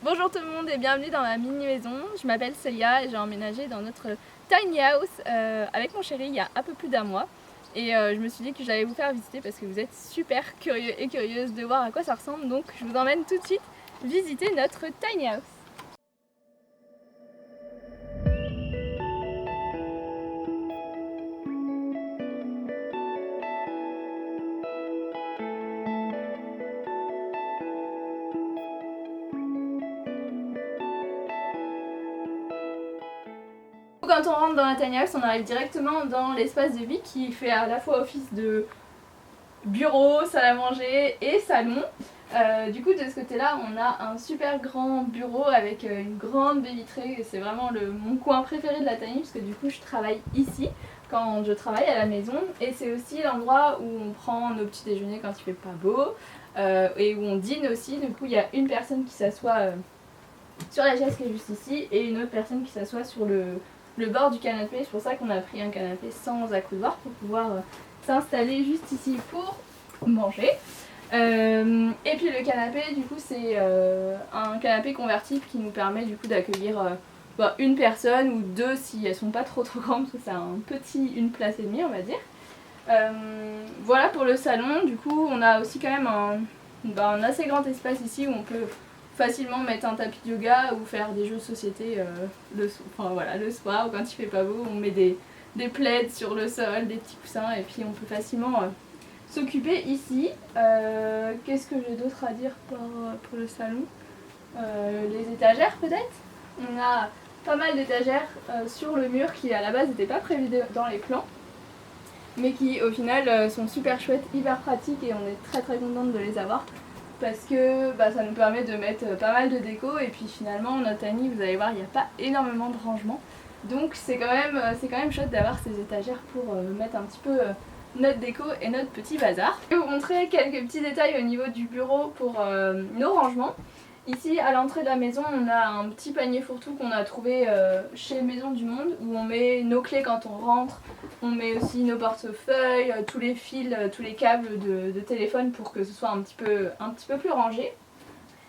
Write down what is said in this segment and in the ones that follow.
Bonjour tout le monde et bienvenue dans ma mini maison. Je m'appelle Célia et j'ai emménagé dans notre tiny house avec mon chéri il y a un peu plus d'un mois. Et je me suis dit que j'allais vous faire visiter parce que vous êtes super curieux et curieuses de voir à quoi ça ressemble. Donc je vous emmène tout de suite visiter notre tiny house. Quand on rentre dans la tiny house, on arrive directement dans l'espace de vie qui fait à la fois office de bureau, salle à manger et salon. Du coup de ce côté là on a un super grand bureau avec une grande baie vitrée. C'est vraiment mon coin préféré de la tiny parce que du coup je travaille ici quand je travaille à la maison et c'est aussi l'endroit où on prend nos petits déjeuners quand il fait pas beau et où on dîne aussi. Du coup il y a une personne qui s'assoit sur la chaise qui est juste ici et une autre personne qui s'assoit sur le bord du canapé. C'est pour ça qu'on a pris un canapé sans accoudoir pour pouvoir s'installer juste ici pour manger. Et puis le canapé du coup c'est un canapé convertible qui nous permet du coup d'accueillir une personne ou deux si elles sont pas trop grandes, parce que c'est une place et demie on va dire. Voilà pour le salon. Du coup on a aussi quand même un assez grand espace ici où on peut facilement mettre un tapis de yoga ou faire des jeux de société le soir ou quand il fait pas beau. On met des plaids sur le sol, des petits coussins et puis on peut facilement s'occuper ici. Qu'est-ce que j'ai d'autre à dire pour le salon? Les étagères peut-être. On a pas mal d'étagères sur le mur qui à la base n'étaient pas prévues dans les plans mais qui au final sont super chouettes, hyper pratiques et on est très contente de les avoir parce que ça nous permet de mettre pas mal de déco et puis finalement notre tiny, vous allez voir, il n'y a pas énormément de rangement, donc c'est quand même chouette d'avoir ces étagères pour mettre un petit peu notre déco et notre petit bazar. Je vais vous montrer quelques petits détails au niveau du bureau pour nos rangements. Ici à l'entrée de la maison on a un petit panier fourre-tout qu'on a trouvé chez Maison du Monde où on met nos clés quand on rentre, on met aussi nos portefeuilles, tous les fils, tous les câbles de téléphone pour que ce soit un petit peu plus rangé.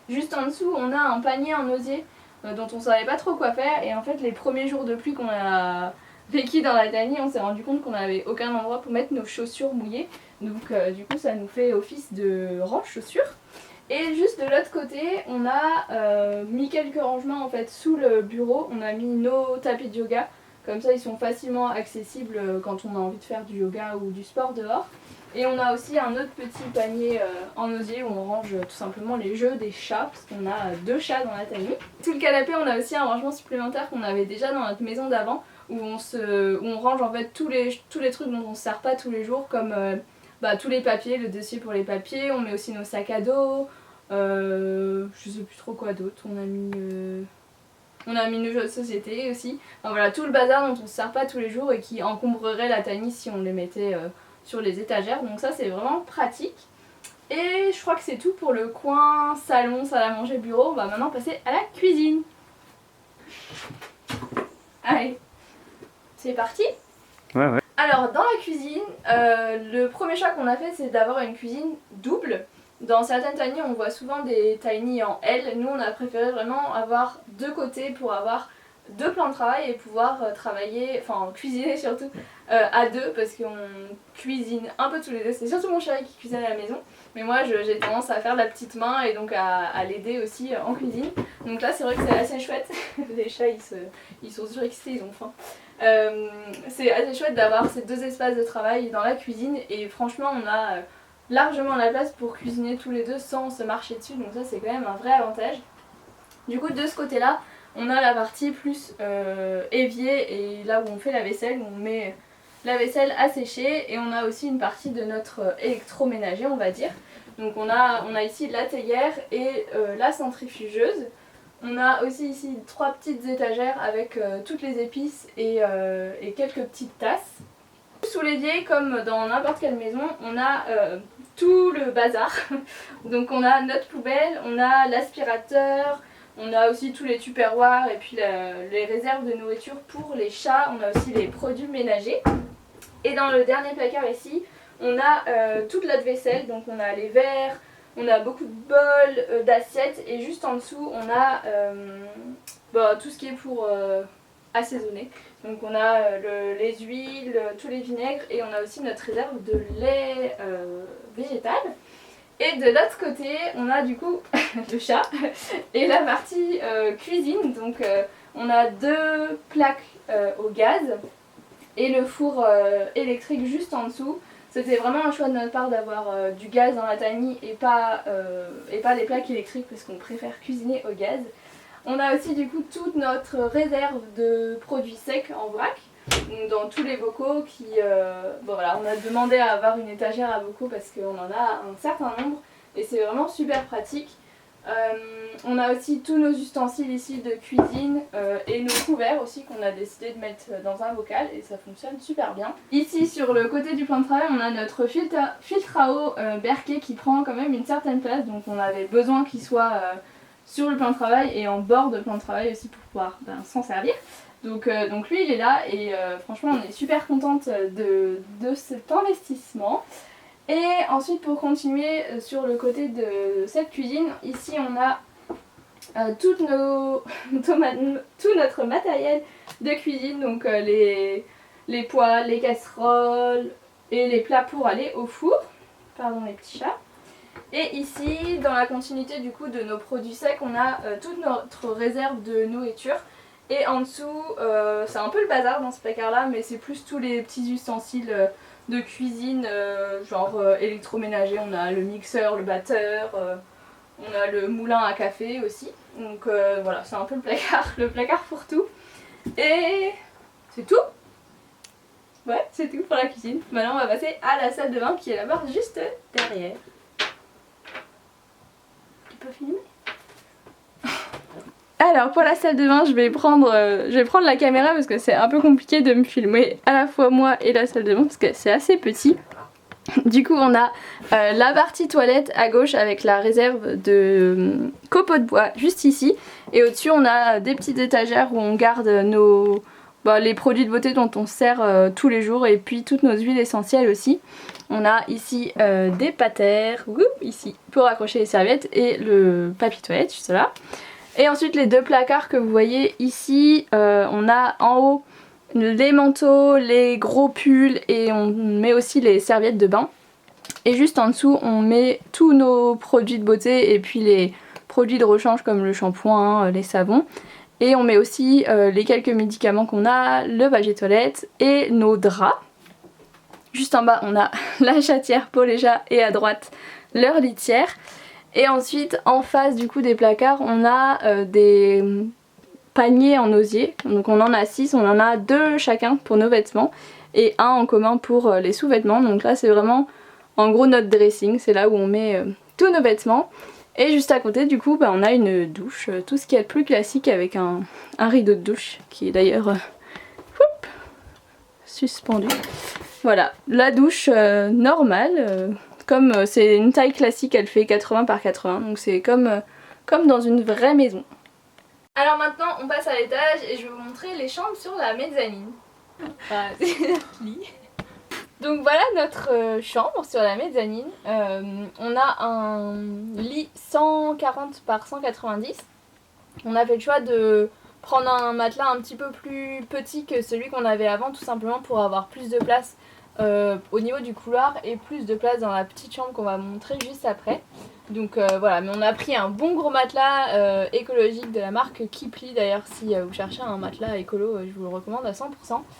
Juste en dessous on a un panier en osier dont on savait pas trop quoi faire et en fait les premiers jours de pluie qu'on a vécu dans la tiny on s'est rendu compte qu'on n'avait aucun endroit pour mettre nos chaussures mouillées, donc du coup ça nous fait office de range chaussures. Et juste de l'autre côté, on a mis quelques rangements en fait sous le bureau. On a mis nos tapis de yoga, comme ça ils sont facilement accessibles quand on a envie de faire du yoga ou du sport dehors. Et on a aussi un autre petit panier en osier où on range tout simplement les jeux des chats, parce qu'on a 2 chats dans la tiny. Sous le canapé, on a aussi un rangement supplémentaire qu'on avait déjà dans notre maison d'avant, où on range en fait tous les trucs dont on ne se sert pas tous les jours, comme tous les papiers, le dossier pour les papiers, on met aussi nos sacs à dos, je sais plus trop quoi d'autre, on a mis nos jeux de société aussi. Enfin, voilà, tout le bazar dont on se sert pas tous les jours et qui encombrerait la tiny si on les mettait sur les étagères, donc ça c'est vraiment pratique. Et je crois que c'est tout pour le coin salon, salle à manger, bureau. On va maintenant passer à la cuisine. Allez, c'est parti. Ouais. Alors dans la cuisine, le premier choix qu'on a fait c'est d'avoir une cuisine double. Dans certaines tiny on voit souvent des tiny en L, nous on a préféré vraiment avoir 2 côtés pour avoir 2 plans de travail et pouvoir travailler, enfin cuisiner surtout à 2 parce qu'on cuisine un peu tous les deux. C'est surtout mon chéri qui cuisine à la maison, mais moi j'ai tendance à faire de la petite main et donc à l'aider aussi en cuisine. Donc là c'est vrai que c'est assez chouette, les chats ils sont surexcités, ils ont faim. C'est assez chouette d'avoir ces 2 espaces de travail dans la cuisine et franchement on a largement la place pour cuisiner tous les deux sans se marcher dessus, donc ça c'est quand même un vrai avantage. Du coup de ce côté là on a la partie plus évier et là où on fait la vaisselle, où on met la vaisselle à sécher, et on a aussi une partie de notre électroménager on va dire. Donc on a ici la théière et la centrifugeuse. On a aussi ici 3 petites étagères avec toutes les épices et quelques petites tasses. Sous l'évier, comme dans n'importe quelle maison, on a tout le bazar. Donc on a notre poubelle, on a l'aspirateur, on a aussi tous les tupperwares et puis les réserves de nourriture pour les chats. On a aussi les produits ménagers. Et dans le dernier placard ici, on a toute la vaisselle, donc on a les verres, On a beaucoup de bols, d'assiettes et juste en dessous on a tout ce qui est pour assaisonner. Donc on a les huiles, tous les vinaigres et on a aussi notre réserve de lait végétal. Et de l'autre côté on a du coup le chat et la partie cuisine. Donc on a 2 plaques au gaz et le four électrique juste en dessous. C'était vraiment un choix de notre part d'avoir du gaz dans la tiny et pas des plaques électriques parce qu'on préfère cuisiner au gaz. On a aussi du coup toute notre réserve de produits secs en vrac, donc dans tous les bocaux qui... on a demandé à avoir une étagère à bocaux parce qu'on en a un certain nombre et c'est vraiment super pratique. On a aussi tous nos ustensiles ici de cuisine et nos couverts aussi qu'on a décidé de mettre dans un bocal et ça fonctionne super bien. Ici sur le côté du plan de travail on a notre filtre à eau Berkey qui prend quand même une certaine place, donc on avait besoin qu'il soit sur le plan de travail et en bord de plan de travail aussi pour pouvoir s'en servir. Donc lui il est là et franchement on est super contente de cet investissement. Et ensuite pour continuer sur le côté de cette cuisine, ici on a tout notre matériel de cuisine, donc les poêles, les casseroles et les plats pour aller au four. Pardon les petits chats. Et ici, dans la continuité du coup de nos produits secs, on a toute notre réserve de nourriture. Et en dessous, c'est un peu le bazar dans ce placard là, mais c'est plus tous les petits ustensiles de cuisine, genre électroménager. On a le mixeur, le batteur, on a le moulin à café aussi. Donc voilà, c'est un peu le placard pour tout. Et c'est tout. Ouais, c'est tout pour la cuisine. Maintenant on va passer à la salle de bain qui est là-bas juste derrière. Filmer. Alors pour la salle de bain je vais prendre la caméra parce que c'est un peu compliqué de me filmer à la fois moi et la salle de bain parce que c'est assez petit. Du coup on a la partie toilette à gauche avec la réserve de copeaux de bois juste ici et au-dessus on a des petites étagères où on garde les produits de beauté dont on se sert tous les jours et puis toutes nos huiles essentielles aussi. On a ici des patères, ici pour accrocher les serviettes et le papier toilette juste là. Et ensuite les 2 placards que vous voyez ici, on a en haut les manteaux, les gros pulls et on met aussi les serviettes de bain. Et juste en dessous on met tous nos produits de beauté et puis les produits de rechange comme le shampoing, les savons. Et on met aussi les quelques médicaments qu'on a, le papier toilette et nos draps. Juste en bas on a la chatière pour les chats et à droite leur litière. Et ensuite en face du coup des placards on a des paniers en osier. Donc on en a 6, on en a 2 chacun pour nos vêtements et un en commun pour les sous-vêtements. Donc là c'est vraiment en gros notre dressing, c'est là où on met tous nos vêtements. Et juste à côté du coup on a une douche, tout ce qui est le plus classique avec un rideau de douche qui est d'ailleurs suspendu. Voilà, la douche normale, comme c'est une taille classique, elle fait 80 par 80, donc c'est comme dans une vraie maison. Alors maintenant on passe à l'étage et je vais vous montrer les chambres sur la mezzanine. Voilà, c'est notre lit. Donc voilà notre chambre sur la mezzanine. On a un lit 140 par 190. On a fait le choix de prendre un matelas un petit peu plus petit que celui qu'on avait avant, tout simplement pour avoir plus de place au niveau du couloir et plus de place dans la petite chambre qu'on va montrer juste après. Donc voilà, mais on a pris un bon gros matelas écologique de la marque Kipli. D'ailleurs si vous cherchez un matelas écolo, je vous le recommande à 100%.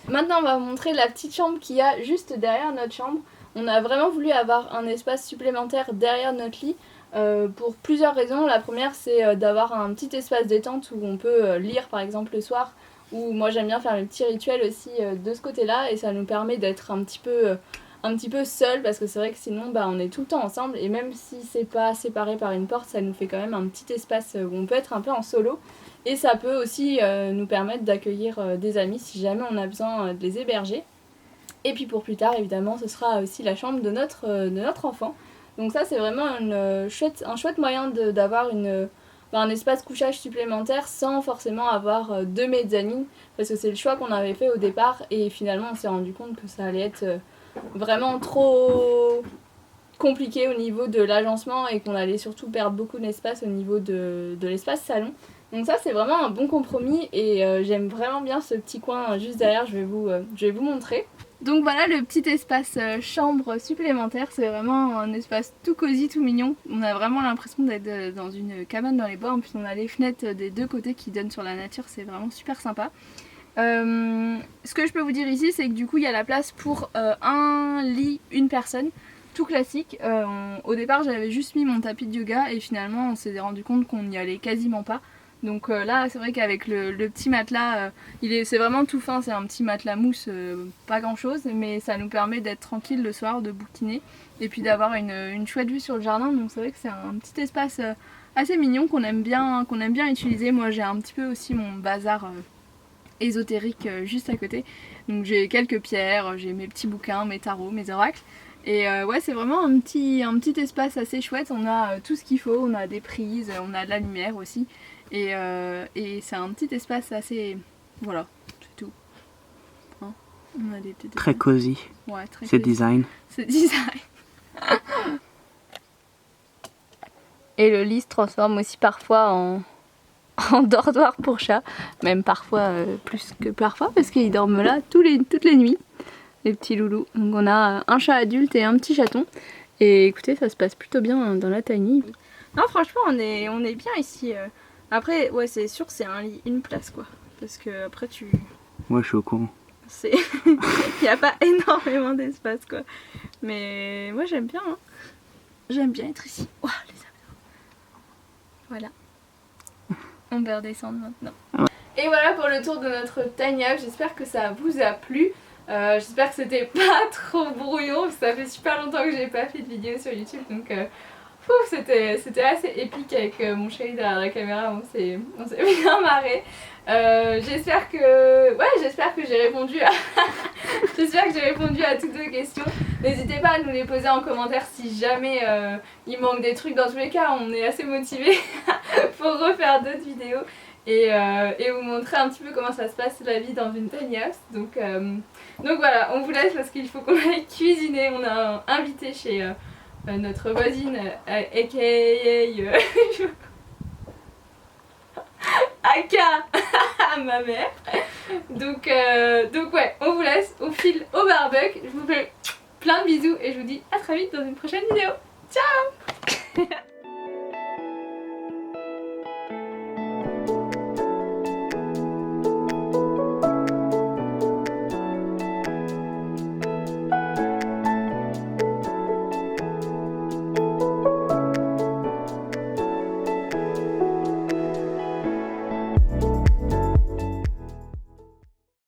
Maintenant on va vous montrer la petite chambre qu'il y a juste derrière notre chambre. On a vraiment voulu avoir un espace supplémentaire derrière notre lit pour plusieurs raisons. La première c'est d'avoir un petit espace détente où on peut lire par exemple le soir, ou moi j'aime bien faire mes petits rituels aussi de ce côté là et ça nous permet d'être un petit peu seul parce que c'est vrai que sinon on est tout le temps ensemble et même si c'est pas séparé par une porte ça nous fait quand même un petit espace où on peut être un peu en solo et ça peut aussi nous permettre d'accueillir des amis si jamais on a besoin de les héberger. Et puis pour plus tard évidemment ce sera aussi la chambre de notre enfant. Donc ça c'est vraiment un chouette moyen d'avoir un espace couchage supplémentaire sans forcément avoir 2 mezzanines parce que c'est le choix qu'on avait fait au départ et finalement on s'est rendu compte que ça allait être vraiment trop compliqué au niveau de l'agencement et qu'on allait surtout perdre beaucoup d'espace au niveau de l'espace salon. Donc ça c'est vraiment un bon compromis et j'aime vraiment bien ce petit coin juste derrière, je vais vous montrer. Donc voilà le petit espace chambre supplémentaire, c'est vraiment un espace tout cosy, tout mignon. On a vraiment l'impression d'être dans une cabane dans les bois, en plus on a les fenêtres des deux côtés qui donnent sur la nature, c'est vraiment super sympa. Ce que je peux vous dire ici c'est que du coup il y a la place pour un lit, une personne. Tout classique, au départ j'avais juste mis mon tapis de yoga et finalement on s'est rendu compte qu'on n'y allait quasiment pas. Donc là c'est vrai qu'avec le petit matelas, c'est vraiment tout fin, c'est un petit matelas mousse, pas grand chose, mais ça nous permet d'être tranquille le soir, de bouquiner et puis d'avoir une chouette vue sur le jardin. Donc c'est vrai que c'est un petit espace assez mignon qu'on aime bien utiliser. Moi j'ai un petit peu aussi mon bazar ésotérique juste à côté, donc j'ai quelques pierres, j'ai mes petits bouquins, mes tarots, mes oracles. Et ouais c'est vraiment un petit espace assez chouette, on a tout ce qu'il faut, on a des prises, on a de la lumière aussi. Et c'est un petit espace assez... voilà, c'est tout. Hein, on a des petits très cosy. Ouais, très c'est cosy. Design. C'est design. Et le lit se transforme aussi parfois en dortoir pour chat, même parfois plus que parfois parce qu'ils dorment là toutes les nuits. Les petits loulous. Donc on a un chat adulte et un petit chaton. Et écoutez, ça se passe plutôt bien dans la tiny. Non, franchement, on est bien ici. Après, ouais, c'est sûr, c'est un lit, une place quoi. Parce que après, Ouais, je suis au courant. Il n'y a pas énormément d'espace quoi. Mais moi, j'aime bien. Hein. J'aime bien être ici. Oh, les amis. Voilà. On va redescendre maintenant. Ouais. Et voilà pour le tour de notre tiny house. J'espère que ça vous a plu. J'espère que c'était pas trop brouillon parce que ça fait super longtemps que j'ai pas fait de vidéo sur YouTube donc c'était assez épique avec mon chéri derrière la caméra, on s'est bien marré. J'espère que j'ai répondu à j'espère que j'ai répondu à toutes vos questions. N'hésitez pas à nous les poser en commentaire si jamais il manque des trucs. Dans tous les cas on est assez motivés pour refaire d'autres vidéos et vous montrer un petit peu comment ça se passe la vie dans une tiny house. Donc voilà, on vous laisse parce qu'il faut qu'on aille cuisiner. On a invité chez notre voisine aka aka ma mère. Donc ouais, on vous laisse, on file au barbecue. Je vous fais plein de bisous et je vous dis à très vite dans une prochaine vidéo. Ciao.